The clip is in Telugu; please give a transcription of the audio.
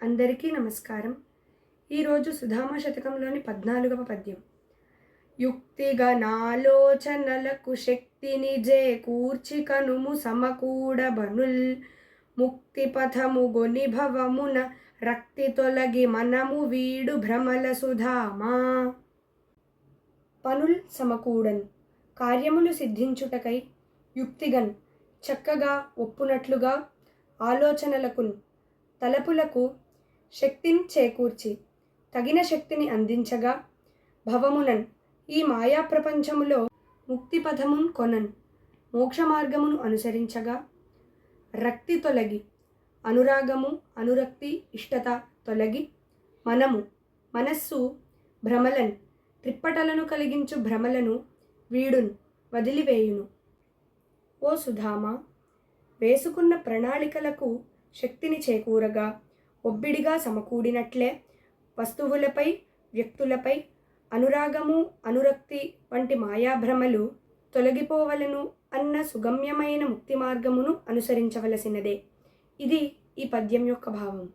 అందరికీ నమస్కారం. ఈరోజు సుధామ శతకంలోని 14వ పద్యం. యుక్తిగనాలోచనలకు శక్తిని జేకూర్చి కనుము సమకూడబనుల్ ముక్తి పథము గొని భవమున రక్తి తొలగి మనము వీడు భ్రమల సుధామా. పనుల్ సమకూడన్ కార్యములు సిద్ధించుటకై యుక్తిగన్ చక్కగా ఒప్పునట్లుగా ఆలోచనలకున్ తలపులకు శక్తిని చేకూర్చి తగిన శక్తిని అందించగా భవమునన్ ఈ మాయా ప్రపంచములో ముక్తిపథమున్ కొనన్ మోక్ష మార్గమును అనుసరించగా రక్తి తొలగి అనురాగము అనురక్తి ఇష్టత తొలగి మనస్సు భ్రమలన్ త్రిప్పటలను కలిగించు భ్రమలను వీడున్ వదిలివేయును. ఓ సుధామ, వేసుకున్న ప్రణాళికలకు శక్తిని చేకూరగా ఒబ్బిడిగా సమకూడినట్లే వస్తువులపై వ్యక్తులపై అనురాగము అనురక్తి వంటి మాయాభ్రమలు తొలగిపోవలను అన్న సుగమ్యమైన ముక్తి మార్గమును అనుసరించవలసినదే. ఇది ఈ పద్యం యొక్క భావం.